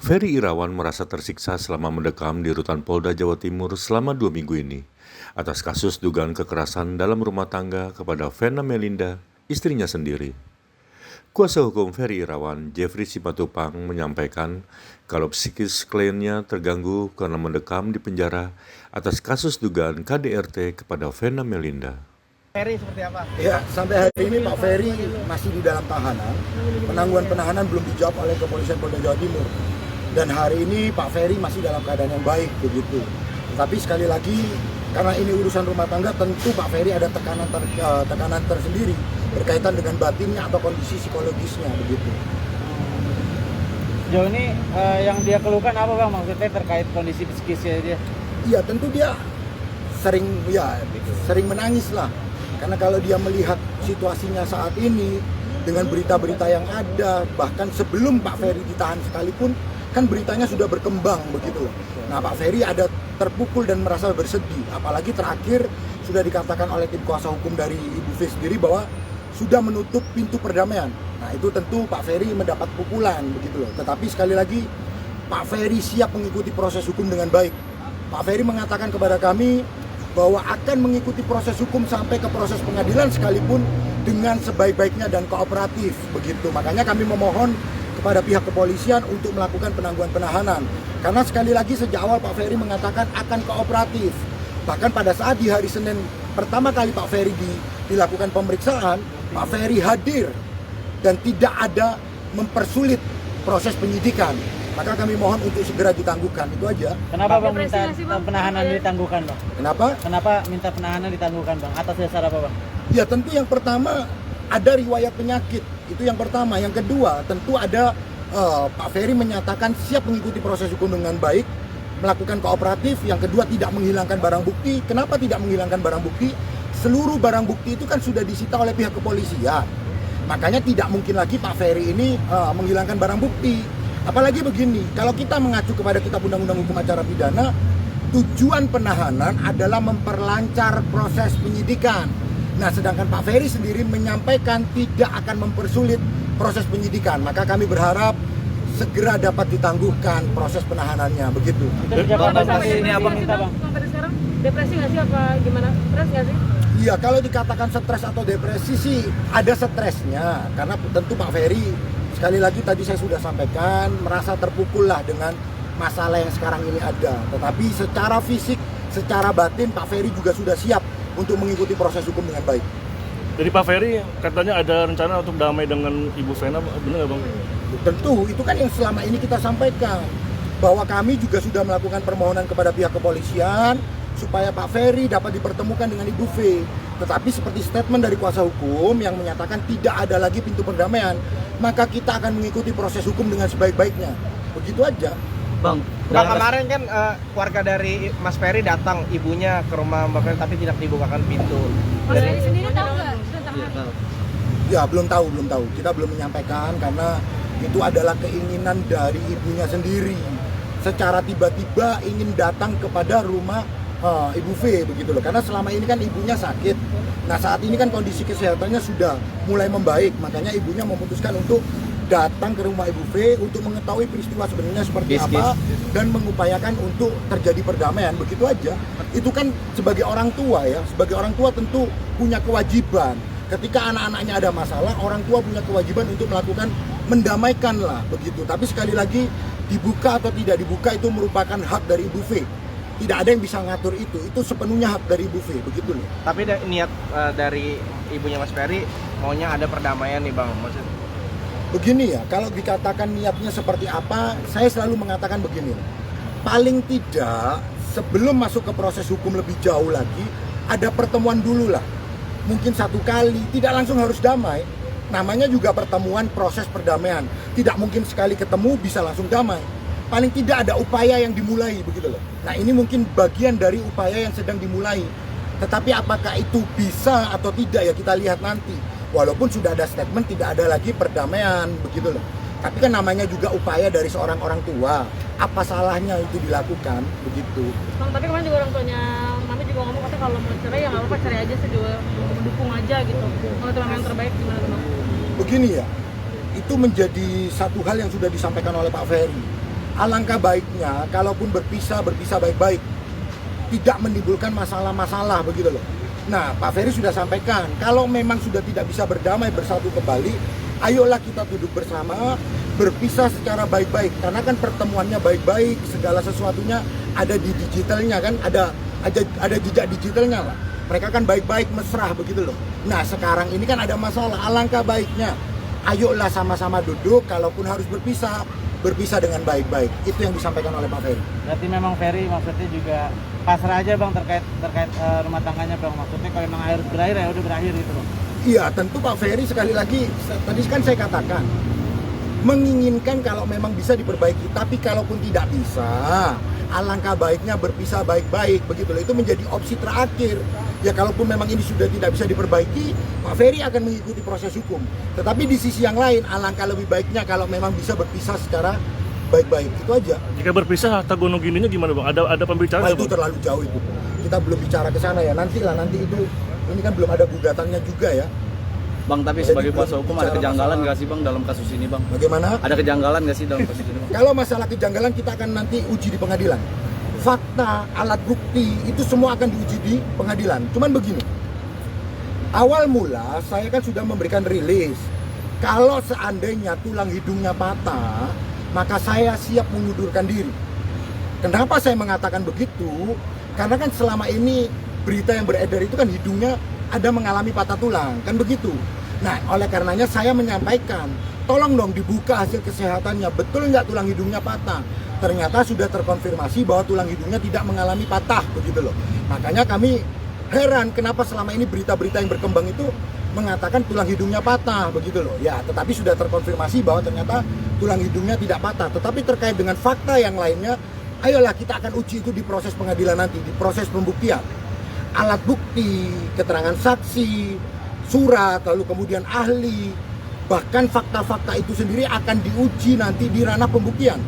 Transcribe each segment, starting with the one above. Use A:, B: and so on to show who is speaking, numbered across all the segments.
A: Ferry Irawan merasa tersiksa selama mendekam di rutan Polda Jawa Timur selama 2 minggu ini atas kasus dugaan kekerasan dalam rumah tangga kepada Vena Melinda, istrinya sendiri. Kuasa hukum Ferry Irawan, Jeffrey Simatupang, menyampaikan kalau psikis kliennya terganggu karena mendekam di penjara atas kasus dugaan KDRT kepada Vena Melinda.
B: Ferry seperti apa?
C: Ya, sampai hari ini Pak Ferry masih di dalam tahanan. Penangguhan penahanan belum dijawab oleh Kepolisian Polda Jawa Timur. Dan hari ini Pak Ferry masih dalam keadaan yang baik begitu. Tapi sekali lagi, karena ini urusan rumah tangga, tentu Pak Ferry ada tekanan tersendiri berkaitan dengan batinnya atau kondisi psikologisnya begitu.
B: Sejauh ini yang dia keluhkan apa bang? Maksudnya terkait kondisi psikisnya dia?
C: Iya, tentu dia sering menangis lah. Karena kalau dia melihat situasinya saat ini dengan berita-berita yang ada, bahkan sebelum Pak Ferry ditahan sekalipun, kan beritanya sudah berkembang begitu. Nah, Pak Ferry ada terpukul dan merasa bersedih. Apalagi terakhir sudah dikatakan oleh tim kuasa hukum dari Ibu V sendiri bahwa sudah menutup pintu perdamaian. Nah, itu tentu Pak Ferry mendapat pukulan begitu loh. Tetapi sekali lagi Pak Ferry siap mengikuti proses hukum dengan baik. Pak Ferry mengatakan kepada kami bahwa akan mengikuti proses hukum sampai ke proses pengadilan sekalipun dengan sebaik-baiknya dan kooperatif begitu. Makanya kami memohon kepada pihak kepolisian untuk melakukan penangguhan penahanan. Karena sekali lagi sejak awal Pak Ferry mengatakan akan kooperatif. Bahkan pada saat di hari Senin pertama kali Pak Ferry dilakukan pemeriksaan, Pak Ferry hadir dan tidak ada mempersulit proses penyidikan. Maka kami mohon untuk segera ditangguhkan, itu aja.
B: Kenapa bang minta penahanan ditangguhkan bang?
C: Kenapa?
B: Kenapa minta penahanan ditangguhkan bang? Atas dasar apa bang?
C: Ya tentu yang pertama ada riwayat penyakit, itu yang pertama. Yang kedua tentu ada Pak Ferry menyatakan siap mengikuti proses hukum dengan baik, melakukan kooperatif. Yang kedua tidak menghilangkan barang bukti. Kenapa tidak menghilangkan barang bukti? Seluruh barang bukti itu kan sudah disita oleh pihak kepolisian. Makanya tidak mungkin lagi Pak Ferry ini menghilangkan barang bukti. Apalagi begini, kalau kita mengacu kepada Kitab Undang-Undang Hukum Acara Pidana, tujuan penahanan adalah memperlancar proses penyidikan. Nah, sedangkan Pak Ferry sendiri menyampaikan tidak akan mempersulit proses penyidikan. Maka kami berharap segera dapat ditangguhkan proses penahanannya, begitu.
B: Itu sejak kapan bang ini apa minta bang?
D: Sampai sekarang depresi nggak sih apa gimana? Stres nggak sih?
C: Iya, kalau dikatakan stres atau depresi sih ada stresnya. Karena tentu Pak Ferry, sekali lagi tadi saya sudah sampaikan, merasa terpukul lah dengan masalah yang sekarang ini ada. Tetapi secara fisik, secara batin Pak Ferry juga sudah siap untuk mengikuti proses hukum dengan baik.
E: Jadi Pak Ferry katanya ada rencana untuk damai dengan Ibu Vena, benar nggak bang?
C: Tentu, itu kan yang selama ini kita sampaikan. Bahwa kami juga sudah melakukan permohonan kepada pihak kepolisian supaya Pak Ferry dapat dipertemukan dengan Ibu V. Tetapi seperti statement dari kuasa hukum yang menyatakan tidak ada lagi pintu perdamaian, maka kita akan mengikuti proses hukum dengan sebaik-baiknya. Begitu aja.
F: Bang, kemarin kan keluarga dari Mas Ferry datang, ibunya ke rumah Mbak Ferry tapi tidak dibukakan pintu.
D: Mas Ferry sendiri tahu nggak tentang
F: Iya,
D: hal
F: tahu.
C: Ya, belum tahu. Kita belum menyampaikan karena itu adalah keinginan dari ibunya sendiri. Secara tiba-tiba ingin datang kepada rumah Ibu V begitu loh. Karena selama ini kan ibunya sakit. Nah, saat ini kan kondisi kesehatannya sudah mulai membaik. Makanya ibunya memutuskan untuk datang ke rumah Ibu V untuk mengetahui peristiwa sebenarnya seperti apa dan mengupayakan untuk terjadi perdamaian. Begitu aja. Itu kan sebagai orang tua ya. Sebagai orang tua tentu punya kewajiban. Ketika anak-anaknya ada masalah, orang tua punya kewajiban untuk melakukan mendamaikan lah begitu. Tapi sekali lagi, dibuka atau tidak dibuka itu merupakan hak dari Ibu V. Tidak ada yang bisa ngatur itu sepenuhnya hak dari Ibu V, begitu loh.
F: Tapi niat dari ibunya Mas Ferry maunya ada perdamaian nih bang, maksudnya.
C: Begini ya, kalau dikatakan niatnya seperti apa, saya selalu mengatakan begini. Paling tidak, sebelum masuk ke proses hukum lebih jauh lagi, ada pertemuan dulu lah. Mungkin 1 kali, tidak langsung harus damai. Namanya juga pertemuan proses perdamaian. Tidak mungkin sekali ketemu bisa langsung damai. Paling tidak ada upaya yang dimulai begitu loh. Nah, ini mungkin bagian dari upaya yang sedang dimulai. Tetapi apakah itu bisa atau tidak ya kita lihat nanti. Walaupun sudah ada statement tidak ada lagi perdamaian begitu loh. Tapi kan namanya juga upaya dari seorang orang tua. Apa salahnya itu dilakukan begitu.
D: Bang, tapi kemarin juga orang tuanya Mami juga ngomong katanya kalau mau cerai ya nggak apa-apa, cerai aja, saya juga mendukung aja gitu. Kalau itu memang yang terbaik gimana tuh bang?
C: Begini ya, itu menjadi satu hal yang sudah disampaikan oleh Pak Ferry. alangkah baiknya kalaupun berpisah baik-baik, tidak menimbulkan masalah-masalah begitu loh. Nah, Pak Ferry sudah sampaikan, kalau memang sudah tidak bisa berdamai bersatu kembali, ayolah kita duduk bersama, berpisah secara baik-baik. Karena kan pertemuannya baik-baik, segala sesuatunya ada di digitalnya kan, ada jejak digitalnya lah. Mereka kan baik-baik, mesra begitu loh. Nah, sekarang ini kan ada masalah, alangkah baiknya ayolah sama-sama duduk, kalaupun harus berpisah dengan baik-baik. Itu yang disampaikan oleh Pak Ferry.
B: Berarti memang Ferry maksudnya juga pasrah aja bang terkait rumah tangganya bang, maksudnya kalau memang harus berakhir ya udah berakhir gitu loh.
C: Iya, tentu Pak Ferry sekali lagi, tadi kan saya katakan menginginkan kalau memang bisa diperbaiki, tapi kalaupun tidak bisa, alangkah baiknya berpisah baik-baik begitu loh. Itu menjadi opsi terakhir. Ya kalaupun memang ini sudah tidak bisa diperbaiki, Pak Ferry akan mengikuti proses hukum. Tetapi di sisi yang lain, alangkah lebih baiknya kalau memang bisa berpisah secara baik-baik. Itu aja.
E: Jika berpisah harta gonok gininya gimana bang? Ada pembicaraan
C: Itu terlalu jauh itu. Kita belum bicara ke sana ya. Nanti itu ini kan belum ada gugatannya juga ya.
G: Bang, tapi
C: Jadi
G: sebagai kuasa hukum ada kejanggalan
C: masalah.
G: nggak sih bang dalam kasus ini bang?
C: Bagaimana?
G: Ada kejanggalan nggak sih dalam kasus ini bang?
C: Kalau masalah kejanggalan kita akan nanti uji di pengadilan. Fakta, alat bukti itu semua akan diuji di pengadilan. Cuman begini, awal mula saya kan sudah memberikan rilis. Kalau seandainya tulang hidungnya patah, maka saya siap mengundurkan diri. Kenapa saya mengatakan begitu? Karena kan selama ini berita yang beredar itu kan hidungnya ada mengalami patah tulang, kan begitu. Nah, oleh karenanya saya menyampaikan, tolong dong dibuka hasil kesehatannya, betul nggak tulang hidungnya patah? Ternyata sudah terkonfirmasi bahwa tulang hidungnya tidak mengalami patah, begitu loh. Makanya kami heran kenapa selama ini berita-berita yang berkembang itu mengatakan tulang hidungnya patah, begitu loh. Ya, tetapi sudah terkonfirmasi bahwa ternyata tulang hidungnya tidak patah. Tetapi terkait dengan fakta yang lainnya, ayolah kita akan uji itu di proses pengadilan nanti, di proses pembuktian. Alat bukti, keterangan saksi, surat, lalu kemudian ahli, bahkan fakta-fakta itu sendiri akan diuji nanti di ranah pembuktian.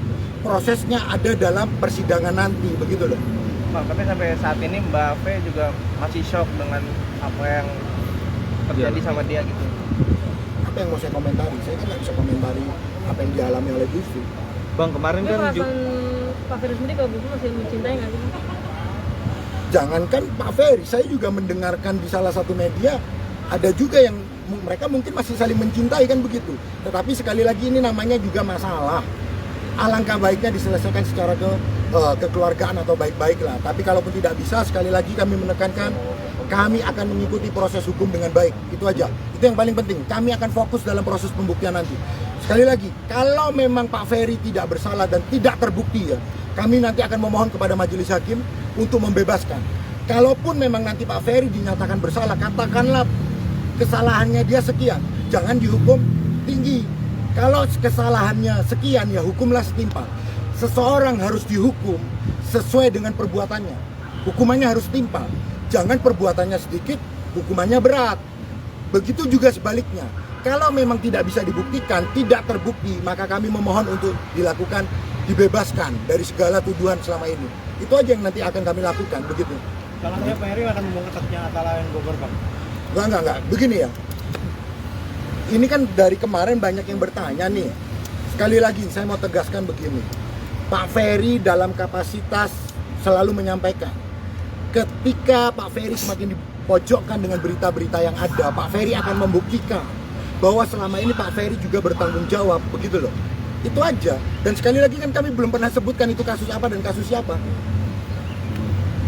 C: Prosesnya ada dalam persidangan nanti, begitu loh.
F: Bang, tapi sampai saat ini Mbak V juga masih shock dengan apa yang terjadi sama dia gitu.
C: Apa yang mau saya komentari? Saya kan nggak bisa komentari apa yang dialami oleh Bu Sri.
G: Bang, kemarin
D: Tapi
G: kan
D: perasaan Pak Ferry sendiri kalau Bu Sri masih mencintai nggak sih?
C: Jangankan Pak Ferry, saya juga mendengarkan di salah satu media ada juga yang mereka mungkin masih saling mencintai kan begitu. Tetapi sekali lagi ini namanya juga masalah. Alangkah baiknya diselesaikan secara kekeluargaan atau baik-baik lah. Tapi kalaupun tidak bisa, sekali lagi kami menekankan kami akan mengikuti proses hukum dengan baik. Itu aja. Itu yang paling penting. Kami akan fokus dalam proses pembuktian nanti. Sekali lagi, kalau memang Pak Ferry tidak bersalah dan tidak terbukti ya, kami nanti akan memohon kepada majelis hakim untuk membebaskan. Kalaupun memang nanti Pak Ferry dinyatakan bersalah, katakanlah kesalahannya dia sekian, jangan dihukum tinggi. Kalau kesalahannya sekian ya hukumlah setimpal. Seseorang harus dihukum sesuai dengan perbuatannya. Hukumannya harus setimpal. Jangan perbuatannya sedikit, hukumannya berat. Begitu juga sebaliknya. Kalau memang tidak bisa dibuktikan, tidak terbukti, maka kami memohon untuk dilakukan, dibebaskan dari segala tuduhan selama ini. Itu aja yang nanti akan kami lakukan, begitu.
B: Kalau saya Ferry akan membongkar Atta lain Bogor bang.
C: Enggak. Begini ya. Ini kan dari kemarin banyak yang bertanya nih. Sekali lagi saya mau tegaskan begini. Pak Ferry dalam kapasitas selalu menyampaikan. Ketika Pak Ferry semakin dipojokkan dengan berita-berita yang ada, Pak Ferry akan membuktikan bahwa selama ini Pak Ferry juga bertanggung jawab, begitu loh. Itu aja. Dan sekali lagi kan kami belum pernah sebutkan itu kasus apa dan kasus siapa.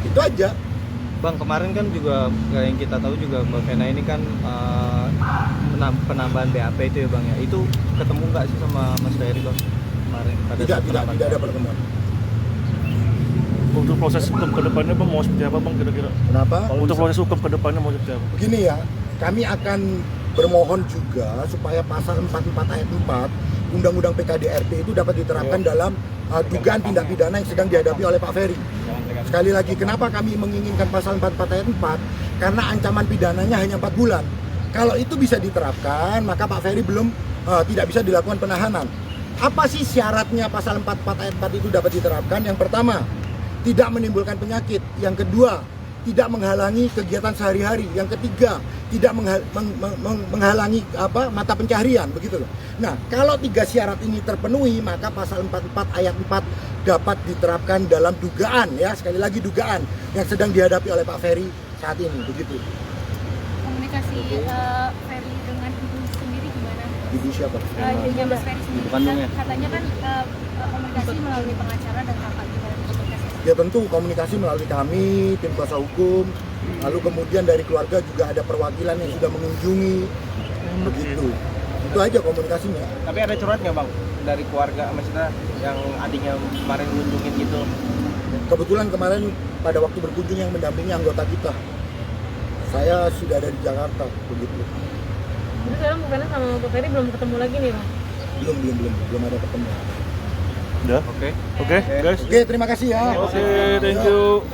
C: Itu aja.
G: Bang, kemarin kan juga yang kita tahu juga Mbak Vena ini kan penambahan BAP itu ya bang ya. Itu ketemu nggak sih sama Mas Ferry bang kemarin?
C: Tidak ada pertemuan.
E: Untuk proses hukum ke depannya bang mau seperti apa bang kira-kira?
C: Kenapa?
E: Untuk proses hukum ke depannya mau seperti apa?
C: Begini ya, kami akan bermohon juga supaya pasal 44 ayat 4 Undang-Undang PKDRT itu dapat diterapkan dalam dugaan tindak pidana yang sedang dihadapi oleh Pak Ferry. Sekali lagi, kenapa kami menginginkan pasal 44 ayat 4? Karena ancaman pidananya hanya 4 bulan. Kalau itu bisa diterapkan, maka Pak Ferry tidak bisa dilakukan penahanan. Apa sih syaratnya pasal 44 ayat 4 itu dapat diterapkan? Yang pertama, tidak menimbulkan penyakit. Yang kedua, tidak menghalangi kegiatan sehari-hari. Yang ketiga, tidak menghalangi mata pencaharian, begitu loh. Nah, kalau 3 syarat ini terpenuhi, maka pasal 44 ayat 4 dapat diterapkan dalam dugaan, ya, sekali lagi dugaan yang sedang dihadapi oleh Pak Ferry saat ini, begitu.
H: Komunikasi Ferry dengan ibu sendiri gimana?
C: Ibu siapa?
H: Ibunya Mas Ferry sendiri.
G: Ibu kandungnya.
H: Katanya kan komunikasi melalui pengacara dan kakak gimana komunikasi?
C: Ya tentu komunikasi melalui kami, tim kuasa hukum, lalu kemudian dari keluarga juga ada perwakilan yang sudah mengunjungi, begitu. Itu aja komunikasinya.
F: Tapi ada curhat nggak bang dari keluarga, maksudnya yang adiknya kemarin ngunjungin gitu?
C: Kebetulan kemarin pada waktu berkunjung yang mendampingi anggota kita, saya sudah ada di Jakarta, begitu.
D: Jadi sekarang bukannya sama Pak Ferry belum ketemu lagi nih bang?
C: Belum ada ketemu.
E: Udah?
F: Oke.
E: Oke, guys.
C: Oke, terima kasih ya.
E: Oke, thank you.